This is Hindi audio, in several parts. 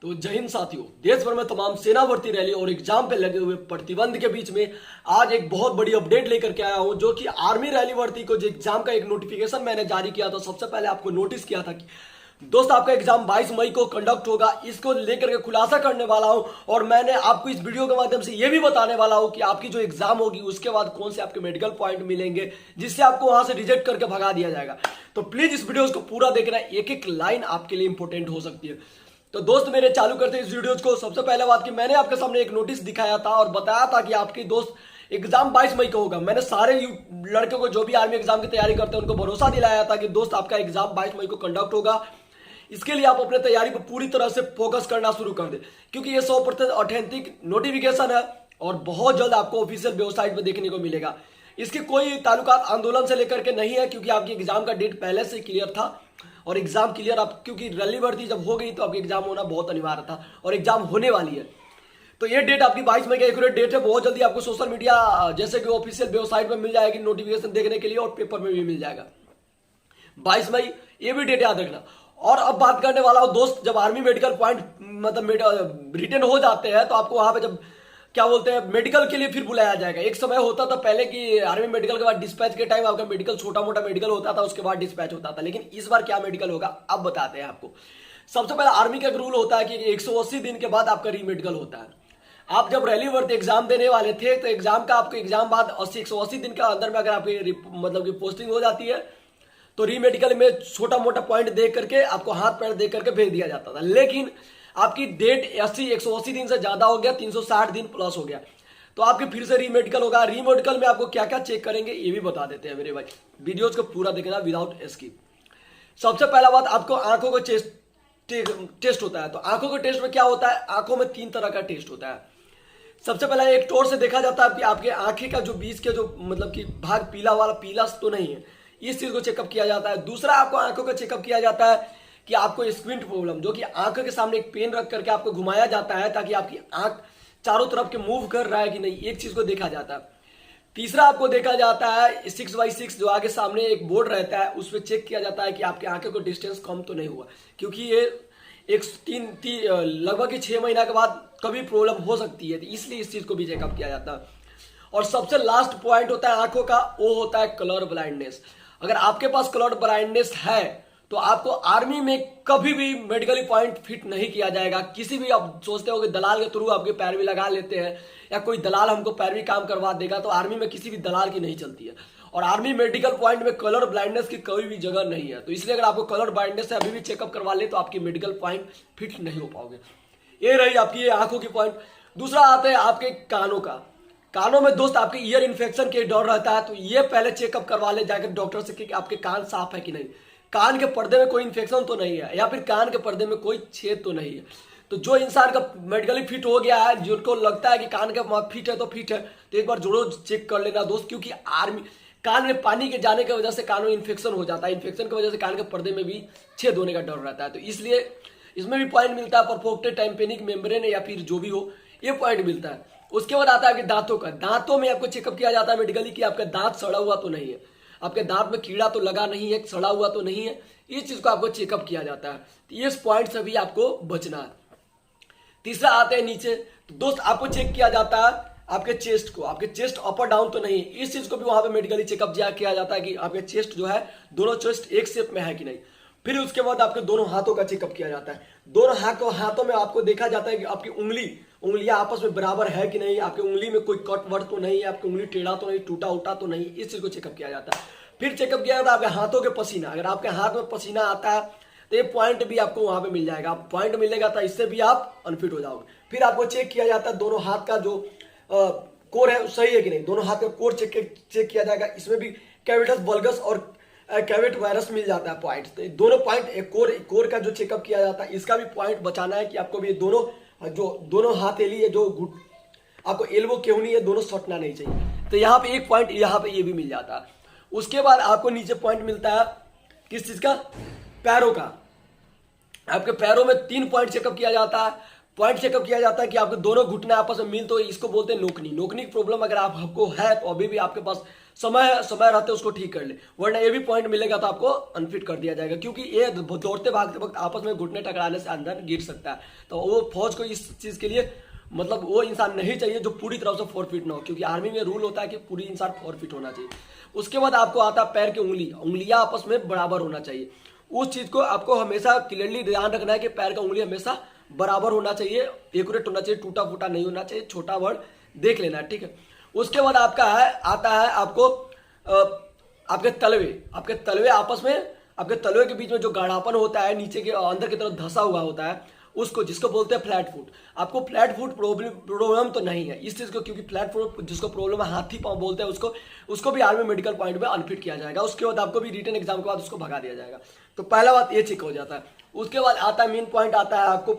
तो जय हिंद साथियों। देश भर में तमाम सेना भर्ती रैली और एग्जाम पे लगे हुए प्रतिबंध के बीच में आज एक बहुत बड़ी अपडेट लेकर के आया हूं, जो कि आर्मी रैली भर्ती को जो एग्जाम का एक नोटिफिकेशन मैंने जारी किया था। सबसे पहले आपको नोटिस किया था कि दोस्त आपका एग्जाम 22 मई को कंडक्ट होगा। इसको लेकर के खुलासा करने वाला हूं और मैंने आपको इस वीडियो के माध्यम से यह भी बताने वाला हूं कि आपकी जो एग्जाम होगी उसके बाद कौन से आपके मेडिकल पॉइंट मिलेंगे जिससे आपको वहां से रिजेक्ट करके भगा दिया जाएगा। तो प्लीज इस वीडियो को पूरा देखना, एक एक लाइन आपके लिए इंपॉर्टेंट हो सकती है। तो दोस्त मेरे चालू करते हैं इस वीडियोज को। सबसे पहले बात कि मैंने आपके सामने एक नोटिस दिखाया था और बताया था कि आपके दोस्त एग्जाम 22 मई को होगा। मैंने सारे लड़कों को जो भी आर्मी एग्जाम की तैयारी करते हैं उनको भरोसा दिलाया था कि दोस्त आपका एग्जाम 22 मई को कंडक्ट होगा। इसके लिए आप अपने तैयारी पर पूरी तरह से फोकस करना शुरू कर दें, क्योंकि ये 100% ऑथेंटिक नोटिफिकेशन है और बहुत जल्द आपको ऑफिशियल वेबसाइट पर देखने को मिलेगा। इसके कोई ताल्लुकात आंदोलन से लेकर के नहीं है, क्योंकि आपकी एग्जाम का डेट पहले से क्लियर था और एग्जाम क्लियर आप क्योंकि रैली भर्ती जब हो गई तो आपकी एग्जाम होना बहुत अनिवार्य था और एग्जाम होने वाली है। तो ये डेट आपकी 22 मई का एक्यूरेट डेट है। बहुत जल्दी आपको सोशल मीडिया जैसे कि ऑफिशियल वेबसाइट में मिल जाएगी नोटिफिकेशन देखने के लिए और पेपर में भी मिल जाएगा 22 मई। ये भी डेट याद रखना। और अब बात करने वाला हूं दोस्त, जब आर्मी मेडिकल पॉइंट मतलब रिटर्न हो जाते हैं तो आपको वहां पे जब क्या बोलते हैं मेडिकल के लिए फिर बुलाया जाएगा। एक समय होता था पहले कि आर्मी मेडिकल के बाद डिस्पैच के टाइम आपका मेडिकल छोटा मोटा मेडिकल होता था, उसके बाद डिस्पैच होता था। लेकिन इस बार क्या मेडिकल होगा अब बताते हैं आपको। सबसे पहले आर्मी का एक रूल होता है कि 180 दिन के बाद आपका री मेडिकल होता है। आप जब रैली भर्ती एग्जाम देने वाले थे तो एग्जाम का आपको एग्जाम बाद 180 दिन के अंदर में अगर आपकी मतलब की पोस्टिंग हो जाती है तो री मेडिकल में छोटा मोटा पॉइंट देख करके आपको हाथ पैर देख करके भेज दिया जाता था। लेकिन आपकी डेट 180 दिन से ज्यादा हो गया, 360 दिन प्लस हो गया, तो आपके फिर से री मेडिकल होगा। री मेडिकल में आपको क्या क्या चेक करेंगे ये भी बता देते हैं मेरे भाई। वीडियोज को पूरा देखना विदाउट स्किप। सबसे पहला बात, आपको आंखों को टेस्ट होता है। तो आंखों के टेस्ट में क्या होता है, आंखों में 3 तरह का टेस्ट होता है। सबसे पहला एक टोर से देखा जाता है कि आपके आंखें का जो बीच के जो मतलब कि भाग पीला वाला पीला तो नहीं है, इस चीज को चेकअप किया जाता है। दूसरा आपको आंखों का चेकअप किया जाता है कि आपको स्क्विंट प्रॉब्लम, जो कि आंखों के सामने एक पेन रख करके आपको घुमाया जाता है ताकि आपकी आंख चारों तरफ के मूव कर रहा है कि नहीं, एक चीज को देखा जाता है। तीसरा आपको देखा जाता है 6x6 जो आगे सामने एक बोर्ड रहता है, उस पर चेक किया जाता है कि आपके आंखों को डिस्टेंस कम तो नहीं हुआ, क्योंकि ये एक लगभग 6 महीना के बाद कभी प्रॉब्लम हो सकती है, इसलिए इस चीज को भी चेकअप किया जाता है। और सबसे लास्ट पॉइंट होता है आंखों का, वो होता है कलर ब्लाइंडनेस। अगर आपके पास कलर ब्लाइंडनेस है तो आपको आर्मी में कभी भी मेडिकली पॉइंट फिट नहीं किया जाएगा। किसी भी आप सोचते हो कि दलाल के थ्रू आपके पैरवी लगा लेते हैं या कोई दलाल हमको पैरवी काम करवा देगा, तो आर्मी में किसी भी दलाल की नहीं चलती है। और आर्मी मेडिकल पॉइंट में कलर ब्लाइंडनेस की कोई भी जगह नहीं है। तो इसलिए अगर आपको कलर ब्लाइंडनेस है अभी भी चेकअप करवा ले तो आपकी मेडिकल पॉइंट फिट नहीं हो पाओगे। ये रही आपकी ये आंखों की पॉइंट। दूसरा आता है आपके कानों का। कानों में दोस्त आपके ईयर इन्फेक्शन के डर रहता है, तो ये पहले चेकअप करवा ले जाकर डॉक्टर से कि आपके कान साफ है कि नहीं, कान के पर्दे में कोई इन्फेक्शन तो नहीं है या फिर कान के पर्दे में कोई छेद तो नहीं है। तो जो इंसान का मेडिकली फिट हो गया है, जिनको लगता है कि कान का फिट है तो फिट है, तो एक बार जरूर चेक कर लेना दोस्त, क्योंकि आर्मी कान में पानी के जाने की वजह से कान में इन्फेक्शन हो जाता है। इन्फेक्शन की वजह से कान के पर्दे में भी छेद होने का डर रहता है। तो इसलिए इसमें भी पॉइंट मिलता है परफोक्टेड टाइम्पेनिक मेम्ब्रेन या फिर जो भी हो, ये पॉइंट मिलता है। उसके बाद आता है आपके दांतों का। दांतों में आपको चेकअप किया जाता है मेडिकली कि आपका दांत सड़ा हुआ तो नहीं है, आपके दांत में कीड़ा तो लगा नहीं है, सड़ा हुआ तो नहीं है, इस चीज को आपको चेकअप किया जाता है। तो इस पॉइंट से भी आपको बचना है। तीसरा आते हैं नीचे। तो दोस्त आपको चेक किया जाता है आपके चेस्ट को, आपके चेस्ट अपर डाउन तो नहीं है, इस चीज को भी वहां पे मेडिकली चेकअप किया जाता है कि आपके चेस्ट जो है दोनों चेस्ट एक शेप में है कि नहीं। फिर उसके बाद आपके दोनों हाथों का चेकअप किया जाता है। दोनों हाथों में आपको देखा जाता है कि आपकी उंगलियां आपस में बराबर है कि नहीं, आपकी उंगली में कोई कट वट तो नहीं है, आपकी उंगली टेढ़ा तो नहीं, टूटा उटा तो नहीं, इस चीज को चेकअप किया जाता है। फिर चेकअप किया जाता है आपके हाथों के पसीना। अगर आपके हाथ में पसीना आता है तो ये पॉइंट भी आपको वहां पे मिल जाएगा। पॉइंट मिलेगा तो इससे भी आप अनफिट हो जाओगे। फिर आपको चेक किया जाता है दोनों हाथ का जो कोर है सही है कि नहीं, दोनों हाथ का कोर चेक किया जाएगा। इसमें भी कैविटस वल्गस और कैविट वायरस मिल जाता है पॉइंट। तो दोनों पॉइंट कोर का जो चेकअप किया जाता है, इसका भी पॉइंट बचाना है कि आपको भी दोनों हाथ एली है, जो आपको एल्बो केहनी है, दोनों सटना नहीं चाहिए। तो यहाँ पे एक पॉइंट यहाँ पे ये भी मिल जाता है। उसके बाद आपको नीचे पॉइंट मिलता है किस चीज का, पैरों का। आपके पैरों में 3 पॉइंट चेकअप किया जाता है। पॉइंट चेकअप किया जाता है कि आपके दोनों घुटने आपस में मिल, तो इसको बोलते हैं नोकनी। नोकनी की प्रॉब्लम अगर आपको है तो अभी भी आपके पास समय रहते उसको ठीक कर ले, वरना ये भी पॉइंट मिलेगा तो आपको अनफिट कर दिया जाएगा, क्योंकि ये दौड़ते भागते वक्त आपस में घुटने टकराने से अंदर गिर सकता है। तो वो फौज को इस चीज के लिए मतलब वो इंसान नहीं चाहिए जो पूरी तरह से फोरफिट ना हो, क्योंकि आर्मी में रूल होता है कि पूरी इंसान फोरफिट होना चाहिए। उसके बाद आपको आता है पैर की उंगलियां आपस में बराबर होना चाहिए। उस चीज को आपको हमेशा क्लियरली ध्यान रखना है कि पैर का उंगली हमेशा बराबर होना चाहिए, एक्यूरेट होना चाहिए, टूटा फूटा नहीं होना चाहिए, छोटा बड़ देख लेना है, ठीक है। उसके बाद आपका आता है आपको आपके तलवे आपस में, आपके तलवे के बीच में जो गाढ़ापन होता है नीचे के अंदर की तरफ धंसा हुआ होता है, उसको जिसको बोलते हैं फ्लैट फुट। आपको फ्लैट फुट प्रॉब्लम तो नहीं है इस चीज को, क्योंकि फ्लैट फुट जिसको प्रॉब्लम है हाथी पांव बोलते हैं उसको भी आर्मी मेडिकल पॉइंट में अनफिट किया जाएगा। उसके बाद आपको भी रिटन एग्जाम के बाद उसको भगा दिया जाएगा। तो पहला बात ये चेक हो जाता है। उसके बाद आता है मेन पॉइंट आता है आपको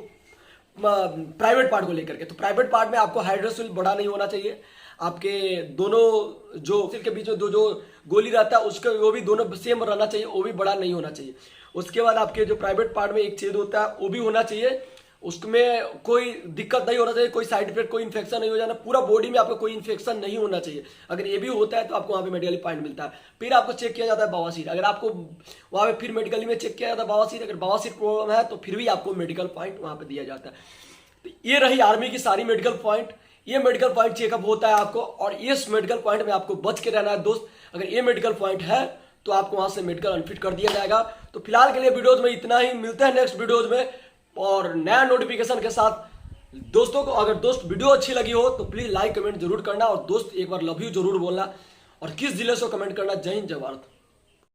प्राइवेट पार्ट को लेकर के। तो प्राइवेट पार्ट में आपको हाइड्रोसिल बड़ा नहीं होना चाहिए, आपके दोनों जो सिर के बीच में जो गोली रहता है उसका वो भी दोनों सेम रहना चाहिए, वो भी बड़ा नहीं होना चाहिए। उसके बाद आपके जो प्राइवेट पार्ट में एक छेद होता है वो भी होना चाहिए, उसमें कोई दिक्कत नहीं होना चाहिए, कोई साइड इफेक्ट कोई इन्फेक्शन नहीं हो जाना, पूरा बॉडी में आपको कोई इन्फेक्शन नहीं होना चाहिए। अगर ये भी होता है तो आपको वहाँ पे मेडिकली पॉइंट मिलता है। फिर आपको चेक किया जाता है बवासीर, अगर आपको वहाँ पे फिर मेडिकली में चेक किया जाता है बवासीर, अगर बवासीर प्रॉब्लम है तो फिर भी आपको मेडिकल पॉइंट वहाँ पे दिया जाता है। तो ये रही आर्मी की सारी मेडिकल पॉइंट। ये मेडिकल पॉइंट चेकअप होता है आपको, और इस मेडिकल पॉइंट में आपको बच के रहना है दोस्त। अगर ये मेडिकल पॉइंट है तो आपको वहां से मेडिकल अनफिट कर दिया जाएगा। तो फिलहाल के लिए वीडियोज में इतना ही, मिलते हैं नेक्स्ट वीडियोज में और नया नोटिफिकेशन के साथ। दोस्तों को अगर दोस्त वीडियो अच्छी लगी हो तो प्लीज लाइक कमेंट जरूर करना, और दोस्त एक बार लव यू जरूर बोलना, और किस जिले से कमेंट करना। जय हिंद जय भारत।